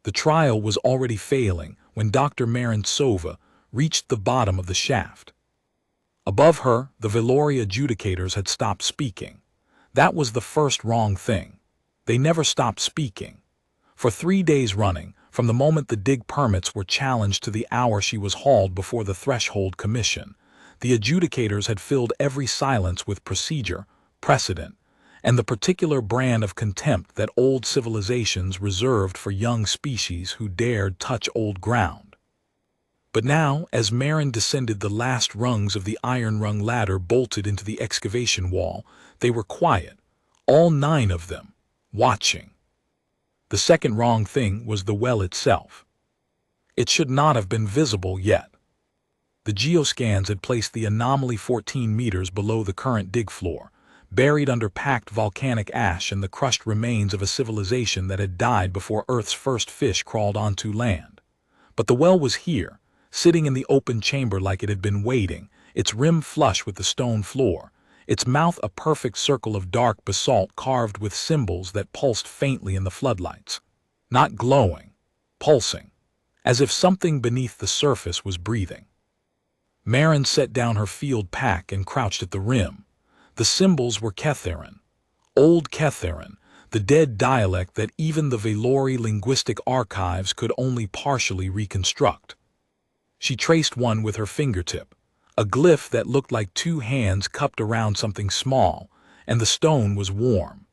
The trial was already failing when Dr. Sova reached the bottom of the shaft. Above her, the Velori adjudicators had stopped speaking. That was the first wrong thing. They never stopped speaking. For 3 days running, from the moment the dig permits were challenged to the hour she was hauled before the Threshold Commission, the adjudicators had filled every silence with procedure, precedent, and the particular brand of contempt that old civilizations reserved for young species who dared touch old ground. But now, as Marin descended the last rungs of the iron-rung ladder bolted into the excavation wall, they were quiet, all 9 of them, watching. The second wrong thing was the well itself. It should not have been visible yet. The geoscans had placed the anomaly 14 meters below the current dig floor, buried under packed volcanic ash and the crushed remains of a civilization that had died before Earth's first fish crawled onto land. But the well was here, sitting in the open chamber like it had been waiting, its rim flush with the stone floor, its mouth a perfect circle of dark basalt carved with symbols that pulsed faintly in the floodlights. Not glowing, pulsing, as if something beneath the surface was breathing. Marin set down her field pack and crouched at the rim. The symbols were ketharan, old ketharan, the dead dialect that even the Velori linguistic archives could only partially reconstruct. She traced one with her fingertip, a glyph that looked like 2 hands cupped around something small, and the stone was warm.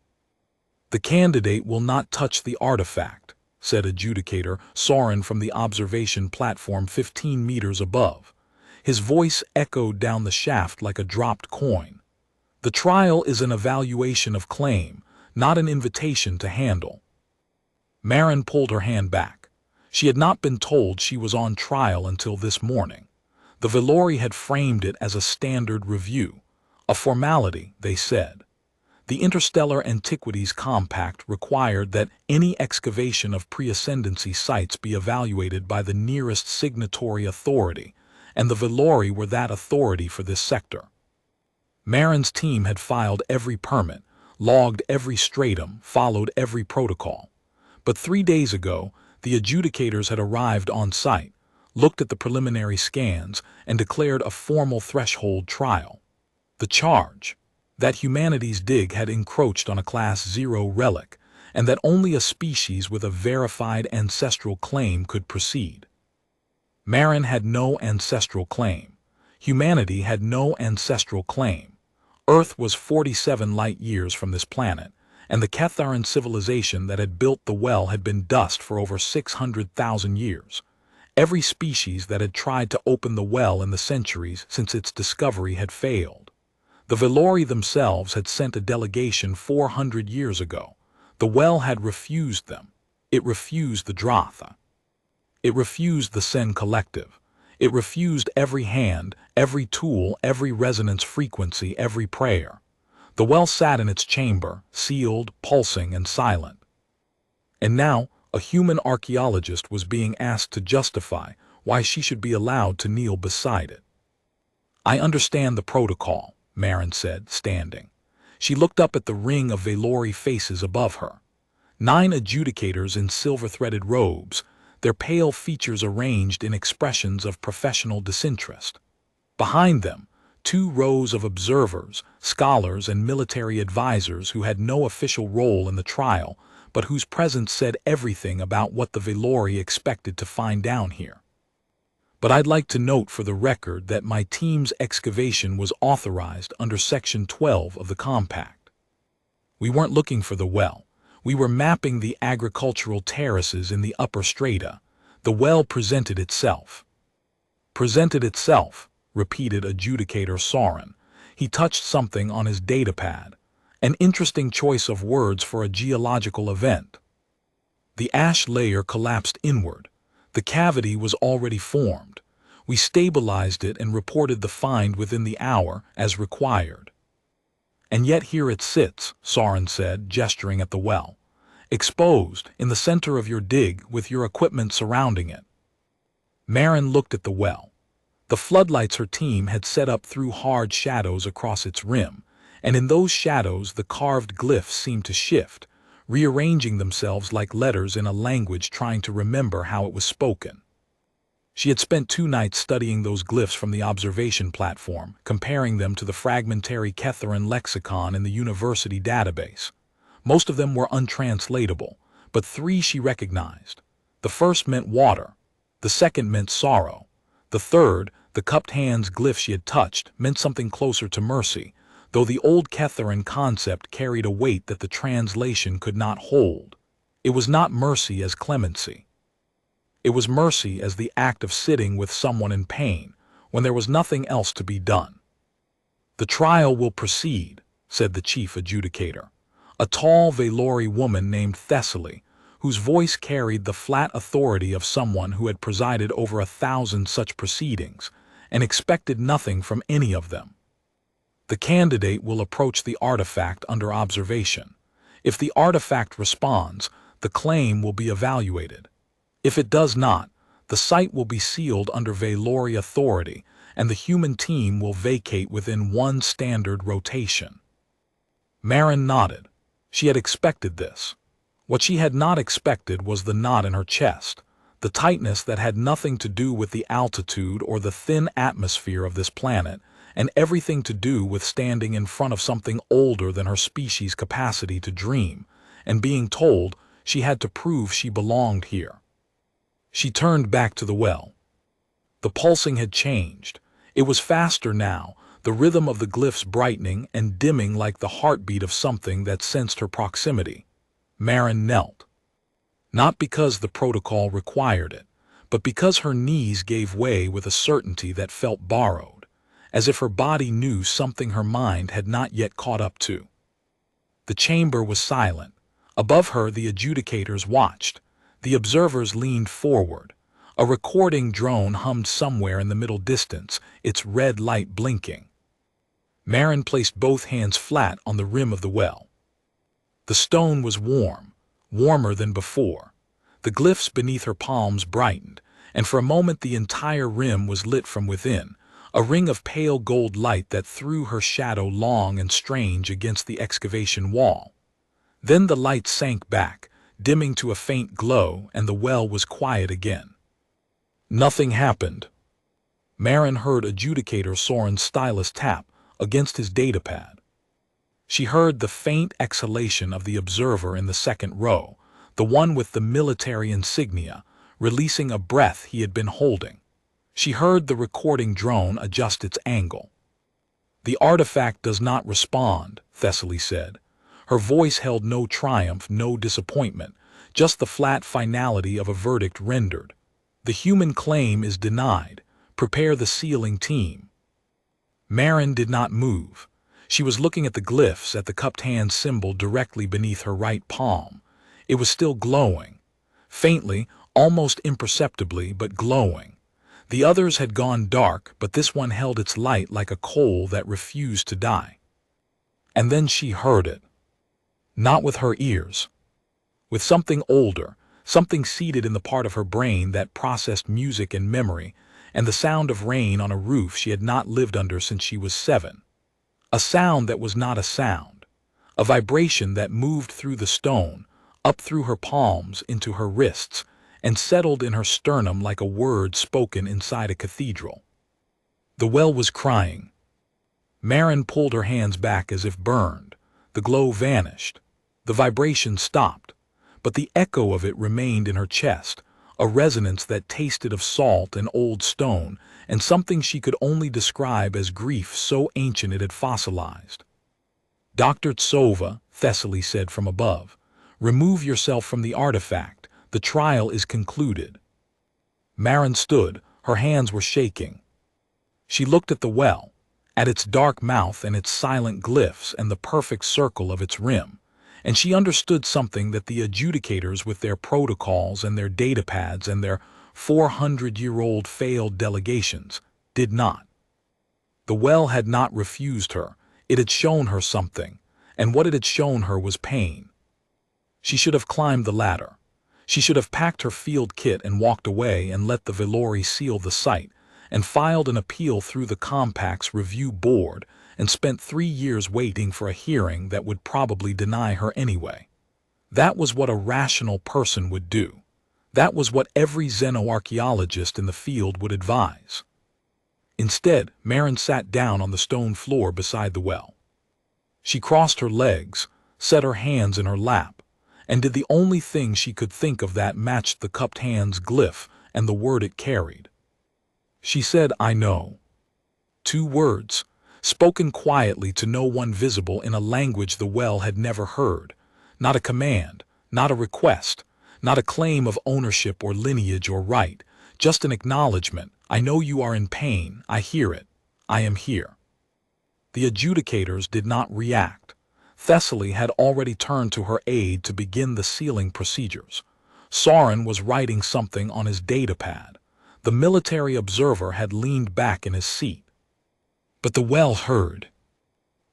"The candidate will not touch the artifact," said adjudicator Soravi from the observation platform 15 meters above. His voice echoed down the shaft like a dropped coin. "The trial is an evaluation of claim, not an invitation to handle." Marin pulled her hand back. She had not been told she was on trial until this morning. The Velori had framed it as a standard review, a formality, they said. The Interstellar Antiquities Compact required that any excavation of pre-ascendancy sites be evaluated by the nearest signatory authority, and the Velori were that authority for this sector. Marin's team had filed every permit, logged every stratum, followed every protocol. But 3 days ago, the adjudicators had arrived on site, looked at the preliminary scans, and declared a formal threshold trial. The charge: that humanity's dig had encroached on a Class 0 relic, and that only a species with a verified ancestral claim could proceed. Marin had no ancestral claim. Humanity had no ancestral claim. Earth was 47 light-years from this planet, and the Ketharan civilization that had built the well had been dust for over 600,000 years. Every species that had tried to open the well in the centuries since its discovery had failed. The Velori themselves had sent a delegation 400 years ago. The well had refused them. It refused the Dratha. It refused the Sen Collective. It refused every hand, every tool, every resonance frequency, every prayer. The well sat in its chamber, sealed, pulsing, and silent. And now, a human archaeologist was being asked to justify why she should be allowed to kneel beside it. "I understand the protocol," Marin said, standing. She looked up at the ring of Velori faces above her. 9 adjudicators in silver-threaded robes, their pale features arranged in expressions of professional disinterest. Behind them, 2 rows of observers, scholars, and military advisors who had no official role in the trial, but whose presence said everything about what the Velori expected to find down here. "But I'd like to note for the record that my team's excavation was authorized under Section 12 of the Compact. We weren't looking for the well. We were mapping the agricultural terraces in the upper strata. The well presented itself." "Presented itself," repeated adjudicator Soravi. He touched something on his datapad. An interesting choice of words for a geological event. The ash layer collapsed inward. The cavity was already formed. We stabilized it and reported the find within the hour as required. "And yet here it sits," Soravi said, gesturing at the well. "Exposed, in the center of your dig, with your equipment surrounding it." Marin looked at the well. The floodlights her team had set up threw hard shadows across its rim, and in those shadows the carved glyphs seemed to shift, rearranging themselves like letters in a language trying to remember how it was spoken. She had spent 2 nights studying those glyphs from the observation platform, comparing them to the fragmentary ketharan lexicon in the university database. Most of them were untranslatable, but 3 she recognized. The first meant water, the second meant sorrow, the third, the cupped hands glyph she had touched, meant something closer to mercy, though the old ketharan concept carried a weight that the translation could not hold. It was not mercy as clemency. It was mercy as the act of sitting with someone in pain, when there was nothing else to be done. "The trial will proceed," said the chief adjudicator, a tall Valori woman named Thessaly, whose voice carried the flat authority of someone who had presided over 1,000 such proceedings and expected nothing from any of them. "The candidate will approach the artifact under observation. If the artifact responds, the claim will be evaluated. If it does not, the site will be sealed under Valori authority, and the human team will vacate within 1 standard rotation." Marin nodded. She had expected this. What she had not expected was the knot in her chest, the tightness that had nothing to do with the altitude or the thin atmosphere of this planet, and everything to do with standing in front of something older than her species' capacity to dream, and being told she had to prove she belonged here. She turned back to the well. The pulsing had changed. It was faster now, the rhythm of the glyphs brightening and dimming like the heartbeat of something that sensed her proximity. Marin knelt. Not because the protocol required it, but because her knees gave way with a certainty that felt borrowed, as if her body knew something her mind had not yet caught up to. The chamber was silent. Above her the adjudicators watched. The observers leaned forward. A recording drone hummed somewhere in the middle distance, its red light blinking. Marin placed both hands flat on the rim of the well. The stone was warm, warmer than before. The glyphs beneath her palms brightened, and for a moment the entire rim was lit from within, a ring of pale gold light that threw her shadow long and strange against the excavation wall. Then the light sank back, dimming to a faint glow, and the well was quiet again. Nothing happened. Marin heard adjudicator Soren's stylus tap against his datapad. She heard the faint exhalation of the observer in the second row, the one with the military insignia, releasing a breath he had been holding. She heard the recording drone adjust its angle. "The artifact does not respond," Thessaly said. Her voice held no triumph, no disappointment, just the flat finality of a verdict rendered. "The human claim is denied. Prepare the sealing team." Marin did not move. She was looking at the glyphs, at the cupped hand symbol directly beneath her right palm. It was still glowing. Faintly, almost imperceptibly, but glowing. The others had gone dark, but this one held its light like a coal that refused to die. And then she heard it. Not with her ears. With something older, something seated in the part of her brain that processed music and memory, and the sound of rain on a roof she had not lived under since she was 7. A sound that was not a sound. A vibration that moved through the stone, up through her palms, into her wrists, and settled in her sternum like a word spoken inside a cathedral. The well was crying. Marin pulled her hands back as if burned. The glow vanished. The vibration stopped, but the echo of it remained in her chest, a resonance that tasted of salt and old stone, and something she could only describe as grief so ancient it had fossilized. "Dr. Tsova," Thessaly said from above, "remove yourself from the artifact. The trial is concluded." Marin stood. Her hands were shaking. She looked at the well, at its dark mouth and its silent glyphs and the perfect circle of its rim, and she understood something that the adjudicators with their protocols and their datapads and their 400-year-old failed delegations did not. The well had not refused her. It had shown her something, and what it had shown her was pain. She should have climbed the ladder. She should have packed her field kit and walked away and let the Valori seal the site, and filed an appeal through the Compact's review board, and spent 3 years waiting for a hearing that would probably deny her anyway. That was what a rational person would do. That was what every xenoarchaeologist in the field would advise. Instead, Maren sat down on the stone floor beside the well. She crossed her legs, set her hands in her lap, and did the only thing she could think of that matched the cupped hand's glyph and the word it carried. She said, "I know." 2 words, spoken quietly to no one visible in a language the well had never heard. Not a command, not a request, not a claim of ownership or lineage or right, just an acknowledgement. "I know you are in pain, I hear it, I am here." The adjudicators did not react. Thessaly had already turned to her aide to begin the sealing procedures. Sorin was writing something on his datapad. The military observer had leaned back in his seat. But the well heard.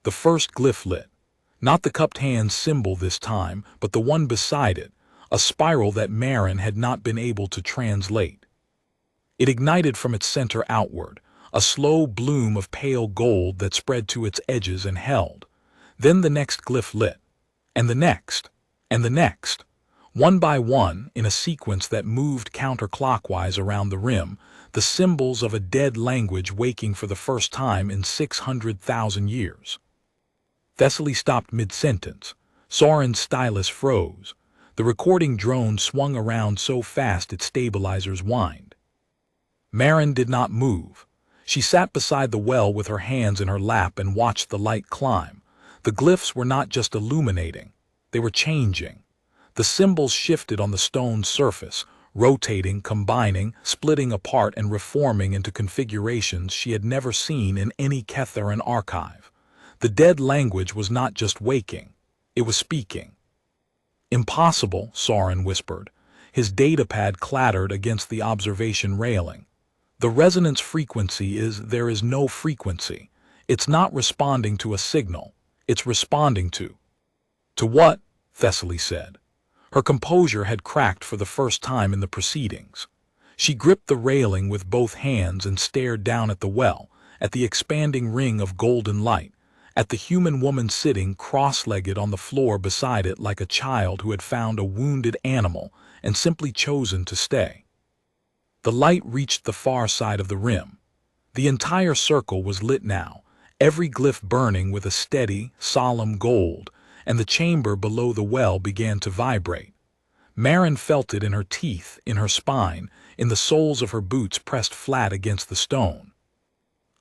The first glyph lit. Not the cupped hand symbol this time, but the one beside it, a spiral that Maren had not been able to translate. It ignited from its center outward, a slow bloom of pale gold that spread to its edges and held. Then the next glyph lit, and the next, and the next. One by one, in a sequence that moved counterclockwise around the rim, the symbols of a dead language waking for the first time in 600,000 years. Thessaly stopped mid-sentence. Sorin's stylus froze. The recording drone swung around so fast its stabilizers whined. Maren did not move. She sat beside the well with her hands in her lap and watched the light climb. The glyphs were not just illuminating, they were changing. The symbols shifted on the stone surface, rotating, combining, splitting apart and reforming into configurations she had never seen in any Ketharan archive. The dead language was not just waking, it was speaking. "Impossible," Sorin whispered. His datapad clattered against the observation railing. "The resonance frequency there is no frequency. It's not responding to a signal, it's responding to." "To what?" Thessaly said. Her composure had cracked for the first time in the proceedings. She gripped the railing with both hands and stared down at the well, at the expanding ring of golden light, at the human woman sitting cross-legged on the floor beside it like a child who had found a wounded animal and simply chosen to stay. The light reached the far side of the rim. The entire circle was lit now, every glyph burning with a steady, solemn gold, and the chamber below the well began to vibrate. Maren felt it in her teeth, in her spine, in the soles of her boots pressed flat against the stone.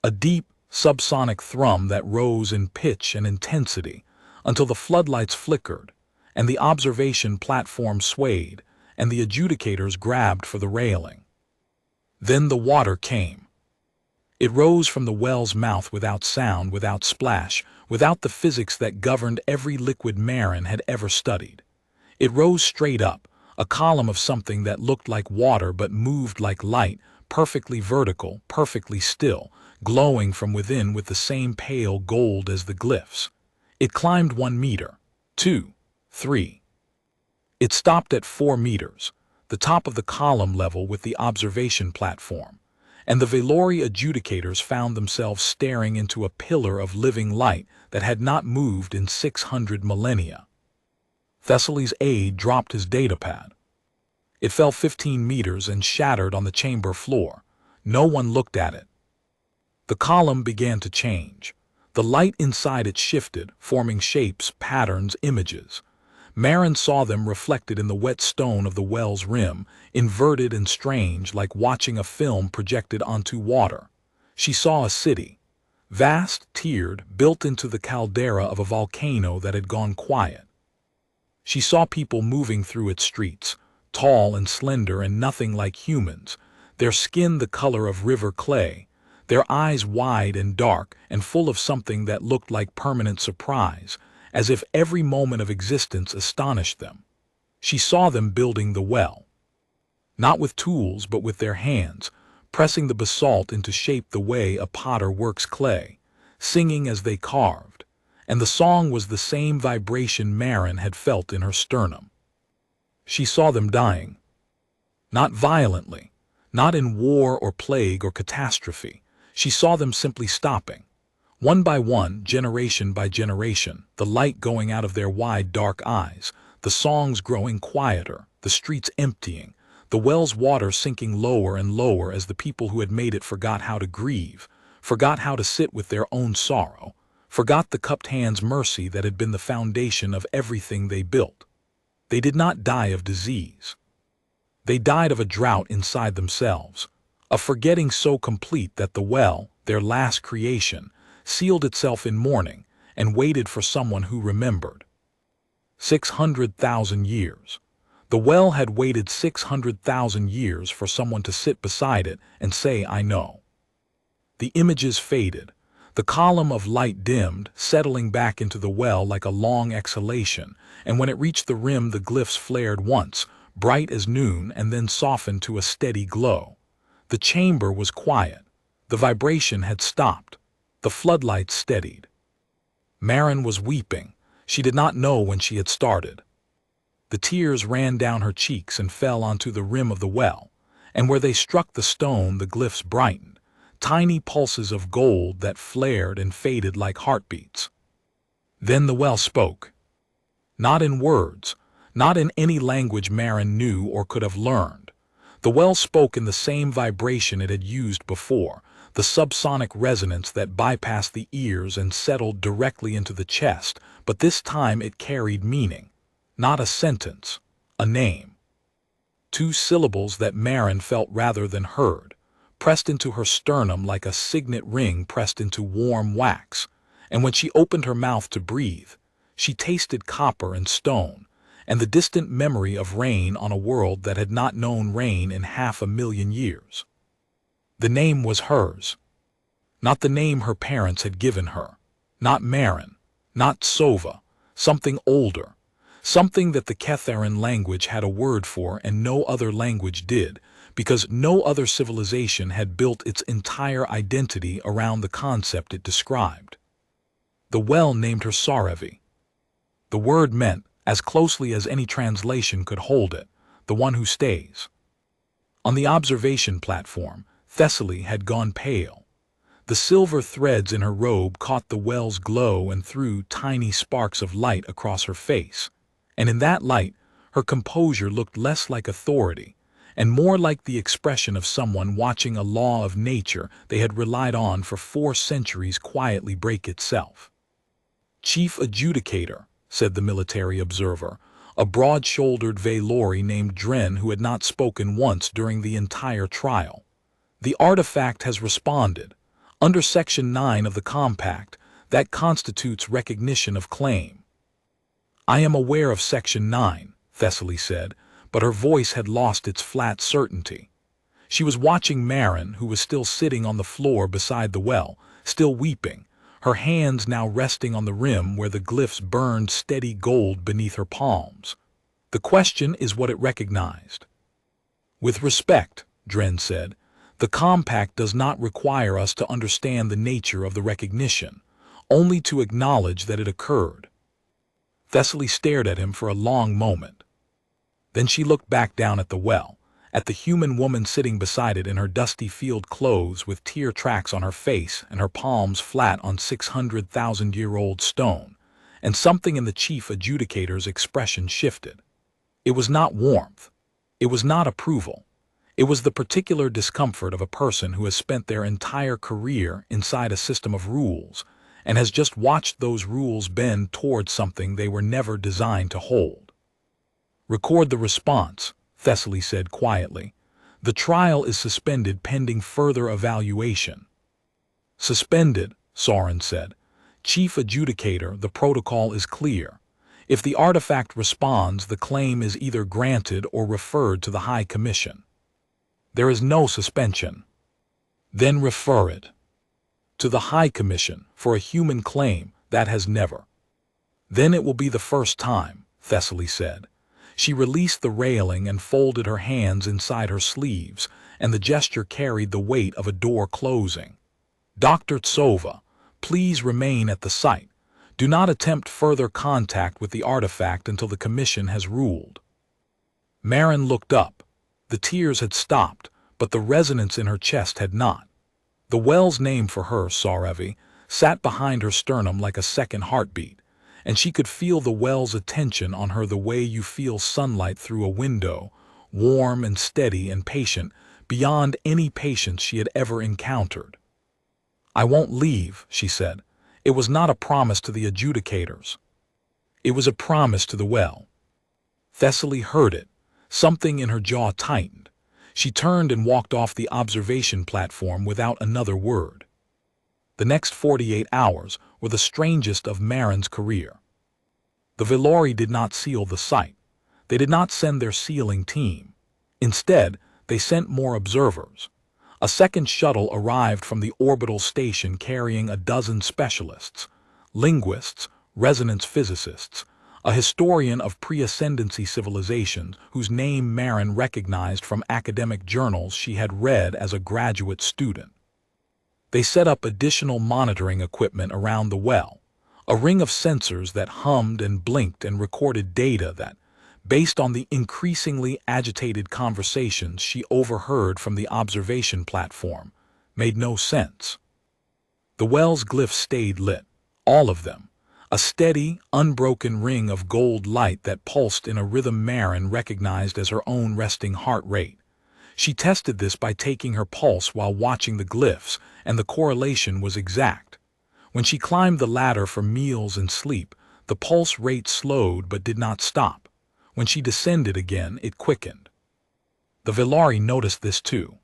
A deep, subsonic thrum that rose in pitch and intensity until the floodlights flickered, and the observation platform swayed, and the adjudicators grabbed for the railing. Then the water came. It rose from the well's mouth without sound, without splash, without the physics that governed every liquid Maren had ever studied. It rose straight up, a column of something that looked like water but moved like light, perfectly vertical, perfectly still, glowing from within with the same pale gold as the glyphs. It climbed 1 meter, 2, 3. It stopped at 4 meters, the top of the column level with the observation platform, and the Velori adjudicators found themselves staring into a pillar of living light that had not moved in 600 millennia. Thessaly's aide dropped his datapad. It fell 15 meters and shattered on the chamber floor. No one looked at it. The column began to change. The light inside it shifted, forming shapes, patterns, images. Maren saw them reflected in the wet stone of the well's rim, inverted and strange, like watching a film projected onto water. She saw a city, vast, tiered, built into the caldera of a volcano that had gone quiet. She saw people moving through its streets, tall and slender and nothing like humans, their skin the color of river clay, their eyes wide and dark and full of something that looked like permanent surprise, as if every moment of existence astonished them. She saw them building the well. Not with tools, but with their hands, pressing the basalt into shape the way a potter works clay, singing as they carved, and the song was the same vibration Maren had felt in her sternum. She saw them dying. Not violently, not in war or plague or catastrophe. She saw them simply stopping. One by one, generation by generation, the light going out of their wide, dark eyes, the songs growing quieter, the streets emptying, the well's water sinking lower and lower as the people who had made it forgot how to grieve, forgot how to sit with their own sorrow, forgot the cupped hand's mercy that had been the foundation of everything they built. They did not die of disease. They died of a drought inside themselves, a forgetting so complete that the well, their last creation, sealed itself in mourning and waited for someone who remembered. 600,000 years. The well had waited 600,000 years for someone to sit beside it and say, "I know." The images faded. The column of light dimmed, settling back into the well like a long exhalation, and when it reached the rim the glyphs flared once, bright as noon, and then softened to a steady glow. The chamber was quiet. The vibration had stopped. The floodlights steadied. Maren was weeping. She did not know when she had started. The tears ran down her cheeks and fell onto the rim of the well, and where they struck the stone the glyphs brightened, tiny pulses of gold that flared and faded like heartbeats. Then the well spoke. Not in words, not in any language Maren knew or could have learned. The well spoke in the same vibration it had used before, the subsonic resonance that bypassed the ears and settled directly into the chest, but this time it carried meaning. Not a sentence, a name. 2 syllables that Maren felt rather than heard, pressed into her sternum like a signet ring pressed into warm wax, and when she opened her mouth to breathe, she tasted copper and stone, and the distant memory of rain on a world that had not known rain in 500,000 years. The name was hers. Not the name her parents had given her. Not Maren. Not Sova. Something older. Something that the Ketharan language had a word for and no other language did, because no other civilization had built its entire identity around the concept it described. The well named her Soravi. The word meant, as closely as any translation could hold it, the one who stays. On the observation platform, Thessaly had gone pale. The silver threads in her robe caught the well's glow and threw tiny sparks of light across her face, and in that light her composure looked less like authority and more like the expression of someone watching a law of nature they had relied on for 4 centuries quietly break itself. "Chief Adjudicator," said the military observer, a broad-shouldered Valori named Dren who had not spoken once during the entire trial. "The artifact has responded. Under Section 9 of the Compact, that constitutes recognition of claim." "I am aware of Section 9, Thessaly said, but her voice had lost its flat certainty. She was watching Maren, who was still sitting on the floor beside the well, still weeping, her hands now resting on the rim where the glyphs burned steady gold beneath her palms. "The question is what it recognized." "With respect," Dren said, "the compact does not require us to understand the nature of the recognition, only to acknowledge that it occurred." Thessaly stared at him for a long moment. Then she looked back down at the well, at the human woman sitting beside it in her dusty field clothes with tear tracks on her face and her palms flat on 600,000-year-old stone, and something in the chief adjudicator's expression shifted. It was not warmth. It was not approval. It was the particular discomfort of a person who has spent their entire career inside a system of rules and has just watched those rules bend towards something they were never designed to hold. "Record the response," Thessaly said quietly. "The trial is suspended pending further evaluation." "Suspended," Soren said. "Chief Adjudicator, the protocol is clear. If the artifact responds, the claim is either granted or referred to the High Commission." "There is no suspension." "Then refer it." "To the High Commission, for a human claim, that has never." "Then it will be the first time," Thessaly said. She released the railing and folded her hands inside her sleeves, and the gesture carried the weight of a door closing. "Dr. Tsova, please remain at the site. Do not attempt further contact with the artifact until the Commission has ruled." Maren looked up. The tears had stopped, but the resonance in her chest had not. The well's name for her, Soravi, sat behind her sternum like a second heartbeat, and she could feel the well's attention on her the way you feel sunlight through a window, warm and steady and patient, beyond any patience she had ever encountered. "I won't leave," she said. It was not a promise to the adjudicators. It was a promise to the well. Thessaly heard it. Something in her jaw tightened. She turned and walked off the observation platform without another word. The next 48 hours were the strangest of Marin's career. The Velori did not seal the site. They did not send their sealing team. Instead, they sent more observers. A second shuttle arrived from the orbital station carrying a dozen specialists, linguists, resonance physicists, a historian of pre-ascendancy civilizations whose name Marin recognized from academic journals she had read as a graduate student. They set up additional monitoring equipment around the well, a ring of sensors that hummed and blinked and recorded data that, based on the increasingly agitated conversations she overheard from the observation platform, made no sense. The well's glyphs stayed lit, all of them, a steady, unbroken ring of gold light that pulsed in a rhythm Marin recognized as her own resting heart rate. She tested this by taking her pulse while watching the glyphs, and the correlation was exact. When she climbed the ladder for meals and sleep, the pulse rate slowed but did not stop. When she descended again, it quickened. The Velori noticed this too.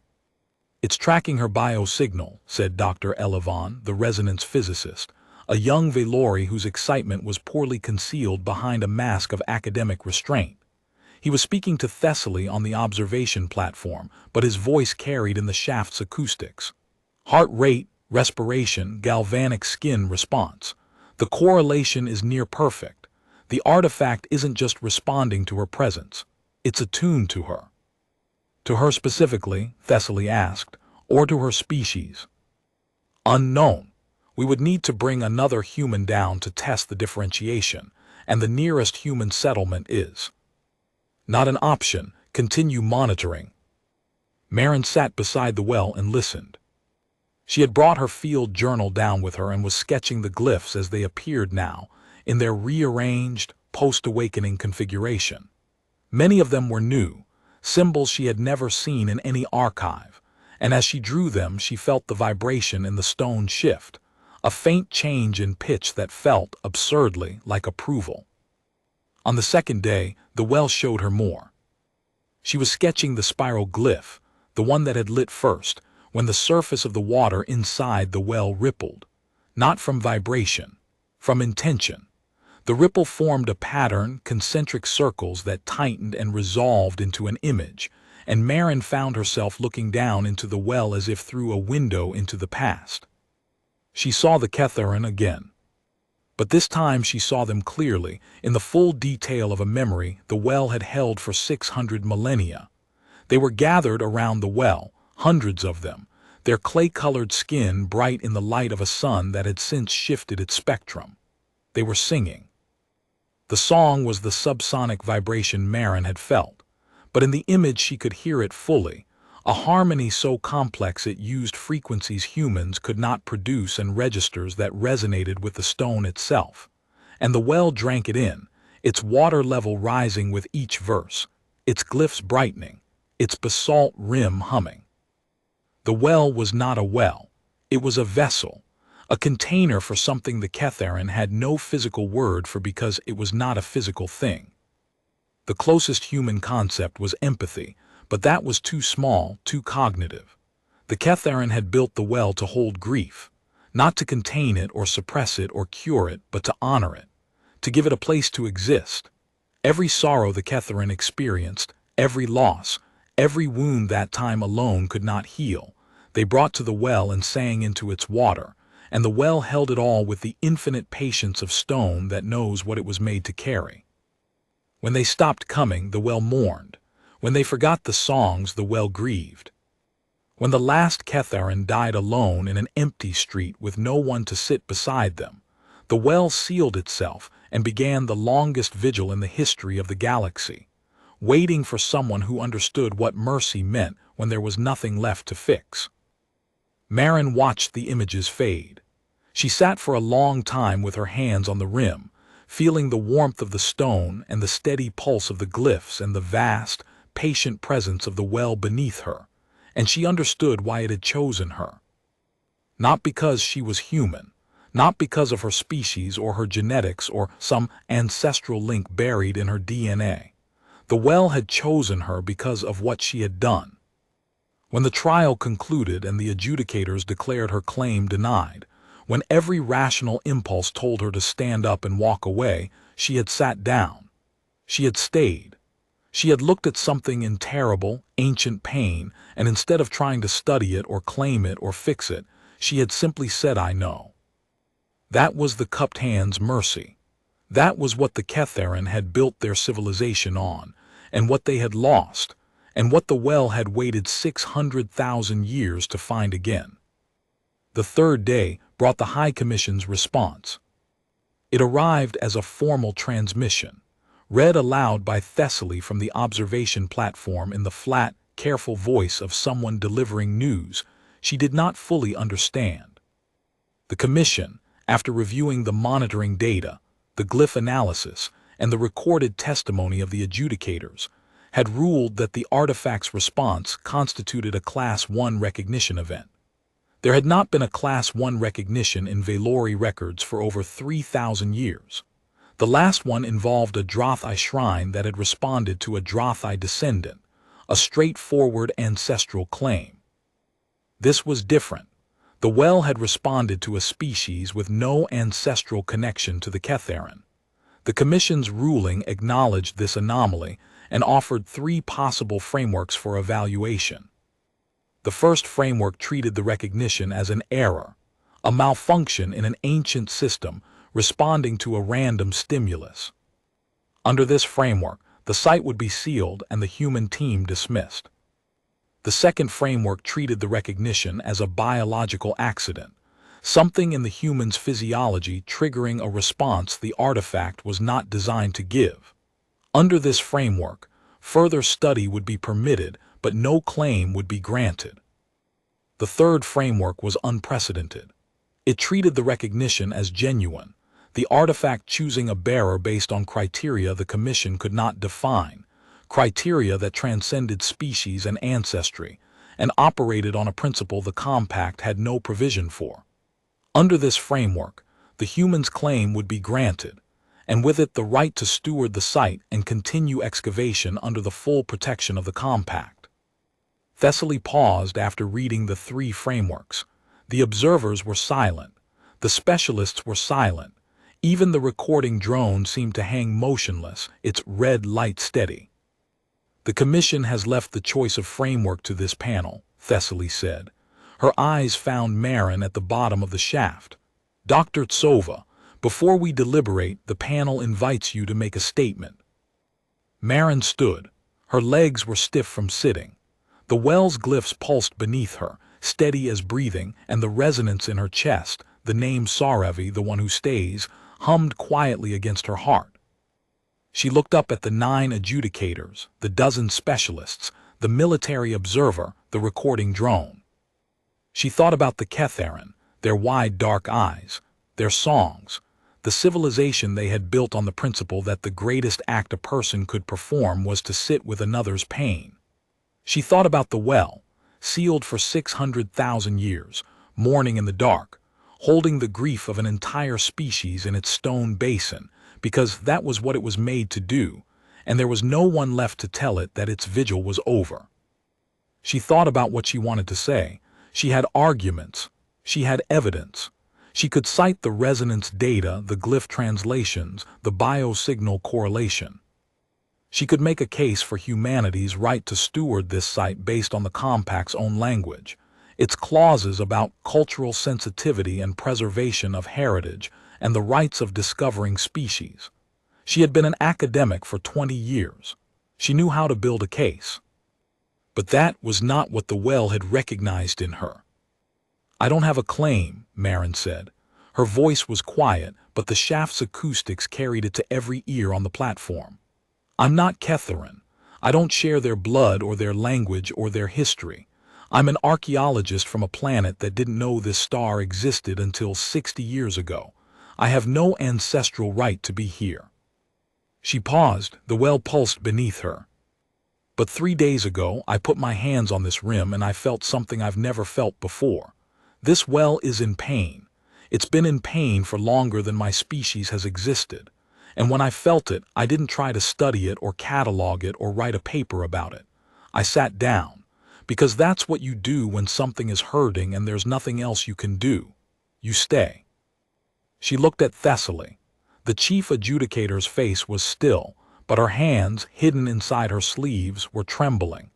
"It's tracking her biosignal," said Dr. Elevan, the resonance physicist, a young Velori whose excitement was poorly concealed behind a mask of academic restraint. He was speaking to Thessaly on the observation platform, but his voice carried in the shaft's acoustics. "Heart rate, respiration, galvanic skin response. The correlation is near perfect. The artifact isn't just responding to her presence, it's attuned to her." "To her specifically," Thessaly asked, "or to her species?" "Unknown. We would need to bring another human down to test the differentiation, and the nearest human settlement is." "Not an option. Continue monitoring." Marin sat beside the well and listened. She had brought her field journal down with her and was sketching the glyphs as they appeared now, in their rearranged, post-awakening configuration. Many of them were new, symbols she had never seen in any archive, and as she drew them she felt the vibration in the stone shift, a faint change in pitch that felt, absurdly, like approval. On the second day, the well showed her more. She was sketching the spiral glyph, the one that had lit first, when the surface of the water inside the well rippled, not from vibration, from intention. The ripple formed a pattern, concentric circles that tightened and resolved into an image, and Marin found herself looking down into the well as if through a window into the past. She saw the ketharan again. But this time she saw them clearly, in the full detail of a memory the well had held for 600 millennia. They were gathered around the well, hundreds of them, their clay-colored skin bright in the light of a sun that had since shifted its spectrum. They were singing. The song was the subsonic vibration Marin had felt, but in the image she could hear it fully, a harmony so complex it used frequencies humans could not produce and registers that resonated with the stone itself. And the well drank it in, its water level rising with each verse, its glyphs brightening, its basalt rim humming. The well was not a well, it was a vessel, a container for something the ketharan had no physical word for because it was not a physical thing. The closest human concept was empathy, but that was too small, too cognitive. The ketharan had built the well to hold grief, not to contain it or suppress it or cure it, but to honor it, to give it a place to exist. Every sorrow the ketharan experienced, every loss, every wound that time alone could not heal, they brought to the well and sang into its water, and the well held it all with the infinite patience of stone that knows what it was made to carry. When they stopped coming, the well mourned. When they forgot the songs, the well grieved. When the last ketharan died alone in an empty street with no one to sit beside them, the well sealed itself and began the longest vigil in the history of the galaxy, waiting for someone who understood what mercy meant when there was nothing left to fix. Marin watched the images fade. She sat for a long time with her hands on the rim, feeling the warmth of the stone and the steady pulse of the glyphs and the vast, patient presence of the well beneath her, and she understood why it had chosen her. Not because she was human, not because of her species or her genetics or some ancestral link buried in her DNA. The well had chosen her because of what she had done. When the trial concluded and the adjudicators declared her claim denied, when every rational impulse told her to stand up and walk away, she had sat down. She had stayed. She had looked at something in terrible, ancient pain, and instead of trying to study it or claim it or fix it, she had simply said, "I know." That was the cupped hand's mercy. That was what the Ketharan had built their civilization on, and what they had lost, and what the well had waited 600,000 years to find again. The third day brought the High Commission's response. It arrived as a formal transmission, read aloud by Thessaly from the observation platform in the flat, careful voice of someone delivering news she did not fully understand. The Commission, after reviewing the monitoring data, the glyph analysis, and the recorded testimony of the adjudicators, had ruled that the artifact's response constituted a Class 1 recognition event. There had not been a Class 1 recognition in Velori records for over 3,000 years. The last one involved a Drothi shrine that had responded to a Drothi descendant, a straightforward ancestral claim. This was different. The well had responded to a species with no ancestral connection to the Ketharan. The Commission's ruling acknowledged this anomaly and offered three possible frameworks for evaluation. The first framework treated the recognition as an error, a malfunction in an ancient system responding to a random stimulus. Under this framework, the site would be sealed and the human team dismissed. The second framework treated the recognition as a biological accident, something in the human's physiology triggering a response the artifact was not designed to give. Under this framework, further study would be permitted, but no claim would be granted. The third framework was unprecedented. It treated the recognition as genuine, the artifact choosing a bearer based on criteria the Commission could not define, criteria that transcended species and ancestry, and operated on a principle the Compact had no provision for. Under this framework, the human's claim would be granted, and with it the right to steward the site and continue excavation under the full protection of the Compact. Thessaly paused after reading the three frameworks. The observers were silent. The specialists were silent. Even the recording drone seemed to hang motionless, its red light steady. "The Commission has left the choice of framework to this panel," Thessaly said. Her eyes found Marin at the bottom of the shaft. "Dr. Tsova, before we deliberate, the panel invites you to make a statement." Marin stood. Her legs were stiff from sitting. The well's glyphs pulsed beneath her, steady as breathing, and the resonance in her chest, the name Soravi, the one who stays, hummed quietly against her heart. She looked up at the 9 adjudicators, the dozen specialists, the military observer, the recording drone. She thought about the Ketharan, their wide dark eyes, their songs, the civilization they had built on the principle that the greatest act a person could perform was to sit with another's pain. She thought about the well, sealed for 600,000 years, mourning in the dark, holding the grief of an entire species in its stone basin, because that was what it was made to do, and there was no one left to tell it that its vigil was over. She thought about what she wanted to say. She had arguments. She had evidence. She could cite the resonance data, the glyph translations, the biosignal correlation. She could make a case for humanity's right to steward this site based on the Compact's own language, its clauses about cultural sensitivity and preservation of heritage, and the rights of discovering species. She had been an academic for 20 years. She knew how to build a case. But that was not what the well had recognized in her. "I don't have a claim," Marin said. Her voice was quiet, but the shaft's acoustics carried it to every ear on the platform. "I'm not Ketharan. I don't share their blood or their language or their history. I'm an archaeologist from a planet that didn't know this star existed until 60 years ago. I have no ancestral right to be here. She paused, the well pulsed beneath her. But 3 days ago, I put my hands on this rim and I felt something I've never felt before. This well is in pain. It's been in pain for longer than my species has existed. And when I felt it, I didn't try to study it or catalog it or write a paper about it. I sat down. Because that's what you do when something is hurting and there's nothing else you can do. You stay. She looked at Thessaly. The chief adjudicator's face was still, but her hands, hidden inside her sleeves, were trembling.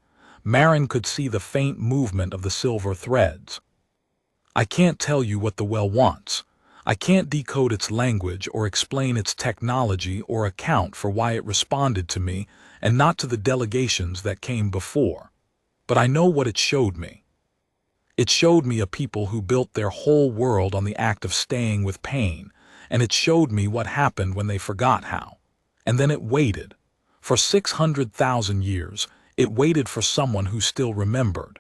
Marin could see the faint movement of the silver threads. I can't tell you what the well wants. I can't decode its language or explain its technology or account for why it responded to me and not to the delegations that came before. But I know what it showed me. It showed me a people who built their whole world on the act of staying with pain, and it showed me what happened when they forgot how. And then it waited. For 600,000 years, it waited for someone who still remembered.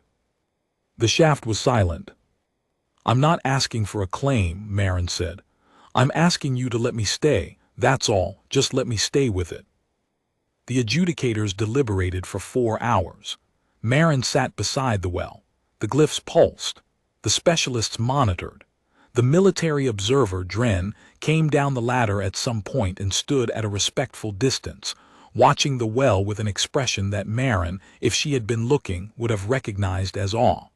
The shaft was silent. I'm not asking for a claim, Marin said. I'm asking you to let me stay, that's all, just let me stay with it. The adjudicators deliberated for 4 hours. Marin sat beside the well. The glyphs pulsed. The specialists monitored. The military observer, Dren, came down the ladder at some point and stood at a respectful distance, watching the well with an expression that Marin, if she had been looking, would have recognized as awe.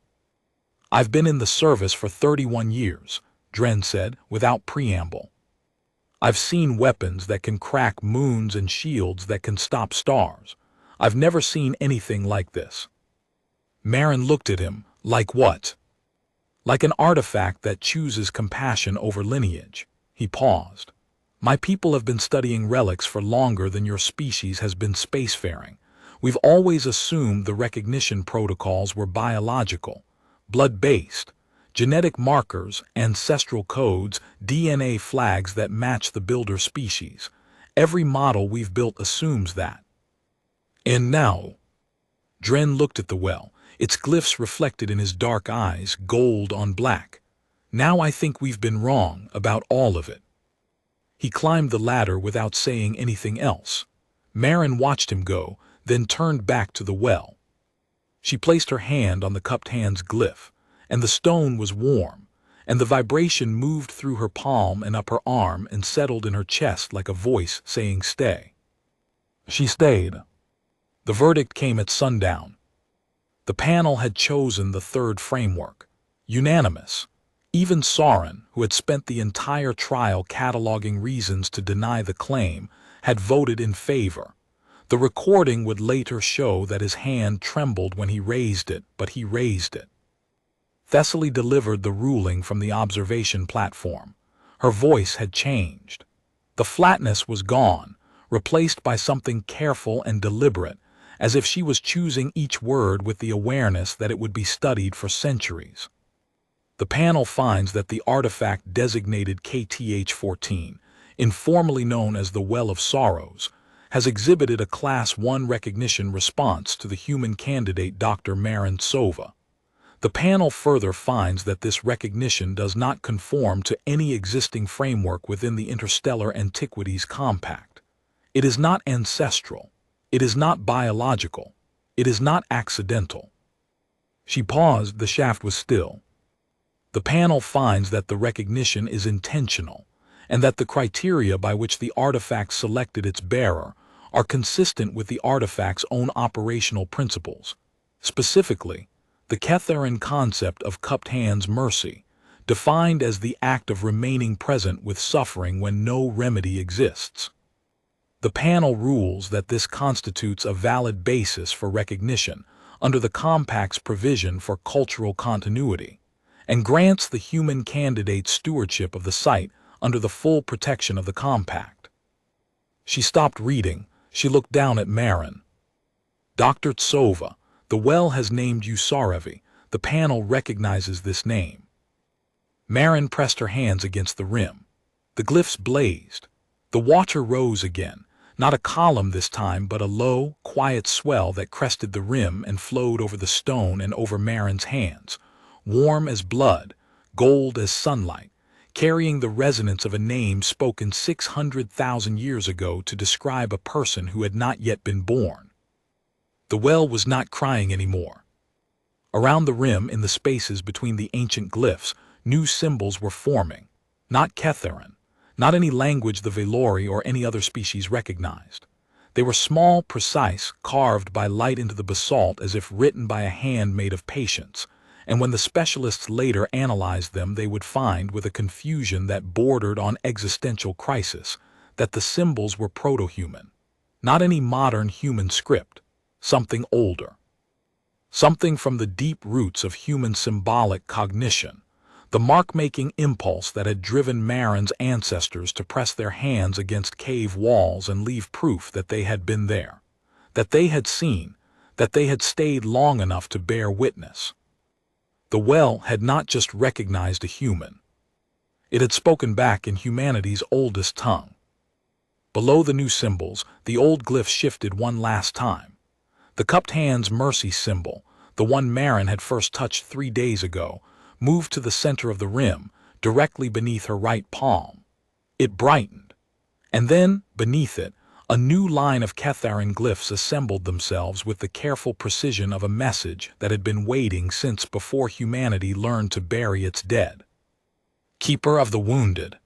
I've been in the service for 31 years, Dren said, without preamble. I've seen weapons that can crack moons and shields that can stop stars. I've never seen anything like this. Marin looked at him. Like what? Like an artifact that chooses compassion over lineage. He paused. My people have been studying relics for longer than your species has been spacefaring. We've always assumed the recognition protocols were biological, blood-based, genetic markers, ancestral codes, DNA flags that match the builder species. Every model we've built assumes that. And now, Dren looked at the well, its glyphs reflected in his dark eyes, gold on black. Now I think we've been wrong about all of it. He climbed the ladder without saying anything else. Marin watched him go, then turned back to the well. She placed her hand on the cupped hand's glyph, and the stone was warm, and the vibration moved through her palm and up her arm and settled in her chest like a voice saying stay. She stayed. The verdict came at sundown. The panel had chosen the third framework. Unanimous. Even Soravi, who had spent the entire trial cataloging reasons to deny the claim, had voted in favor. The recording would later show that his hand trembled when he raised it, but he raised it. Thessaly delivered the ruling from the observation platform. Her voice had changed. The flatness was gone, replaced by something careful and deliberate, as if she was choosing each word with the awareness that it would be studied for centuries. The panel finds that the artifact designated KTH-14, informally known as the Well of Sorrows, has exhibited a Class 1 recognition response to the human candidate Dr. Marin Sova. The panel further finds that this recognition does not conform to any existing framework within the Interstellar Antiquities Compact. It is not ancestral. It is not biological. It is not accidental. She paused, the shaft was still. The panel finds that the recognition is intentional, and that the criteria by which the artifact selected its bearer are consistent with the artifact's own operational principles. Specifically, the ketharan concept of cupped hands mercy, defined as the act of remaining present with suffering when no remedy exists. The panel rules that this constitutes a valid basis for recognition under the Compact's provision for cultural continuity, and grants the human candidate stewardship of the site under the full protection of the Compact. She stopped reading. She looked down at Marin. Dr. Tsova, the well has named you Soravi. The panel recognizes this name. Marin pressed her hands against the rim. The glyphs blazed. The water rose again. Not a column this time, but a low, quiet swell that crested the rim and flowed over the stone and over Marin's hands, warm as blood, gold as sunlight, carrying the resonance of a name spoken 600,000 years ago to describe a person who had not yet been born. The well was not crying anymore. Around the rim, in the spaces between the ancient glyphs, new symbols were forming. Not ketharan, not any language the Velori or any other species recognized. They were small, precise, carved by light into the basalt as if written by a hand made of patience, and when the specialists later analyzed them they would find, with a confusion that bordered on existential crisis, that the symbols were proto-human. Not any modern human script, something older. Something from the deep roots of human symbolic cognition, the mark-making impulse that had driven Marin's ancestors to press their hands against cave walls and leave proof that they had been there, that they had seen, that they had stayed long enough to bear witness. The well had not just recognized a human. It had spoken back in humanity's oldest tongue. Below the new symbols, the old glyph shifted one last time. The cupped hand's mercy symbol, the one Marin had first touched 3 days ago, moved to the center of the rim, directly beneath her right palm. It brightened. And then, beneath it, a new line of ketharan glyphs assembled themselves with the careful precision of a message that had been waiting since before humanity learned to bury its dead. Keeper of the wounded.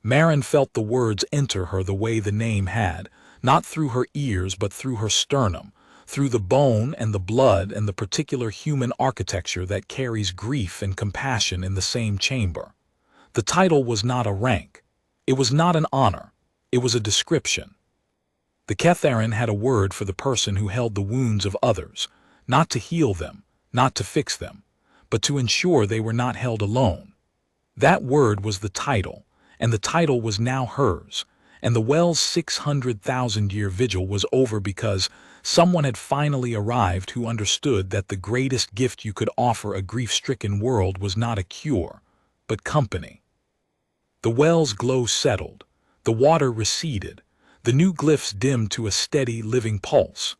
Marin felt the words enter her the way the name had, not through her ears but through her sternum, through the bone and the blood and the particular human architecture that carries grief and compassion in the same chamber. The title was not a rank. It was not an honor. It was a description. The ketharan had a word for the person who held the wounds of others, not to heal them, not to fix them, but to ensure they were not held alone. That word was the title, and the title was now hers, and the well's 600,000-year vigil was over because someone had finally arrived who understood that the greatest gift you could offer a grief-stricken world was not a cure, but company. The well's glow settled, the water receded, the new glyphs dimmed to a steady, living pulse.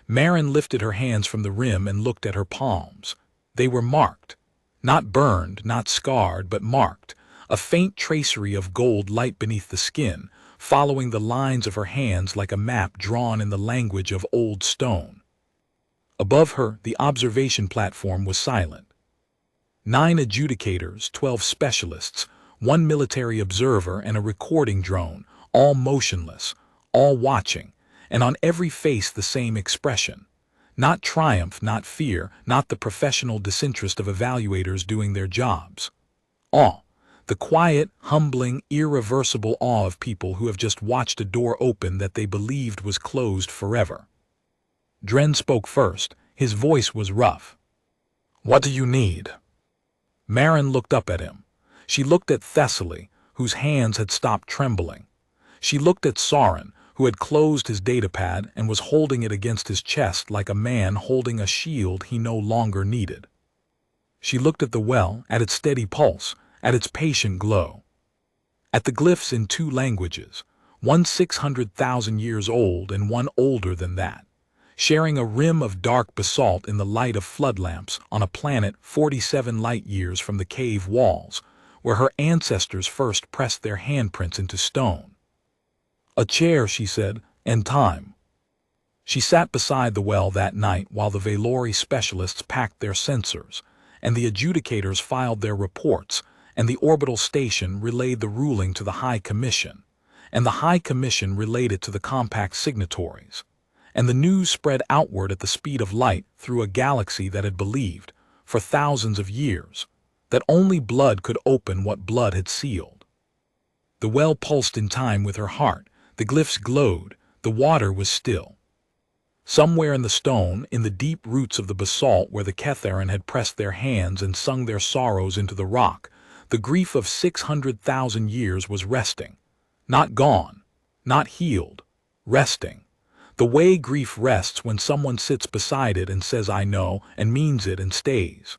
Marin lifted her hands from the rim and looked at her palms. They were marked. Not burned, not scarred, but marked, a faint tracery of gold light beneath the skin, following the lines of her hands like a map drawn in the language of old stone. Above her, the observation platform was silent. 9 adjudicators, 12 specialists, 1 military observer, and a recording drone, all motionless, all watching, and on every face the same expression. Not triumph, not fear, not the professional disinterest of evaluators doing their jobs. Awe. The quiet, humbling, irreversible awe of people who have just watched a door open that they believed was closed forever. Dren spoke first. His voice was rough. "What do you need?" Marin looked up at him. She looked at Thessaly, whose hands had stopped trembling. She looked at Sauron, who had closed his datapad and was holding it against his chest like a man holding a shield he no longer needed. She looked at the well, at its steady pulse, at its patient glow. At the glyphs in 2 languages, one 600,000 years old and one older than that, sharing a rim of dark basalt in the light of flood lamps on a planet 47 light-years from the cave walls, where her ancestors first pressed their handprints into stone. "A chair," she said, "and time." She sat beside the well that night while the Velori specialists packed their sensors, and the adjudicators filed their reports, and the orbital station relayed the ruling to the High Commission, and the High Commission relayed it to the compact signatories, and the news spread outward at the speed of light through a galaxy that had believed, for thousands of years, that only blood could open what blood had sealed. The well pulsed in time with her heart, the glyphs glowed, the water was still. Somewhere in the stone, in the deep roots of the basalt where the ketharan had pressed their hands and sung their sorrows into the rock, the grief of 600,000 years was resting. Not gone, not healed, resting. The way grief rests when someone sits beside it and says "I know" and means it and stays.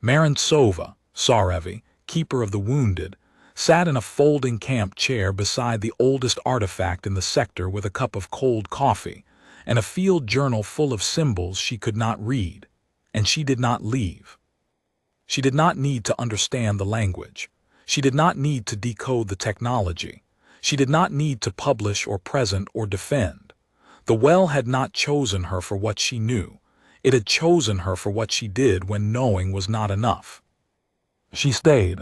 Marin Sova, Soravi, keeper of the wounded, sat in a folding camp chair beside the oldest artifact in the sector with a cup of cold coffee and a field journal full of symbols she could not read, and she did not leave. She did not need to understand the language. She did not need to decode the technology. She did not need to publish or present or defend. The well had not chosen her for what she knew. It had chosen her for what she did when knowing was not enough. She stayed.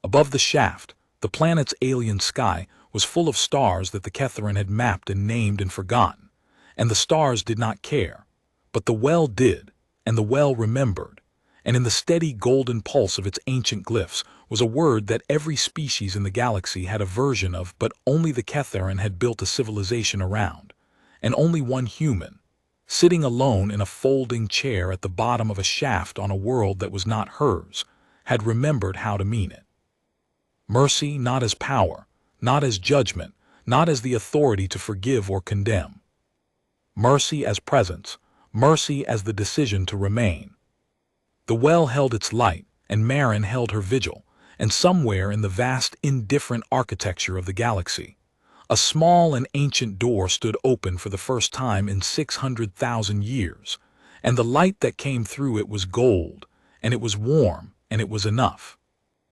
Above the shaft, the planet's alien sky was full of stars that the ketharan had mapped and named and forgotten. And the stars did not care. But the well did, and the well remembered. And in the steady golden pulse of its ancient glyphs was a word that every species in the galaxy had a version of, but only the ketharan had built a civilization around. And only one human, sitting alone in a folding chair at the bottom of a shaft on a world that was not hers, had remembered how to mean it. Mercy not as power, not as judgment, not as the authority to forgive or condemn. Mercy as presence, mercy as the decision to remain. The well held its light, and Marin held her vigil, and somewhere in the vast, indifferent architecture of the galaxy, a small and ancient door stood open for the first time in 600,000 years, and the light that came through it was gold, and it was warm, and it was enough.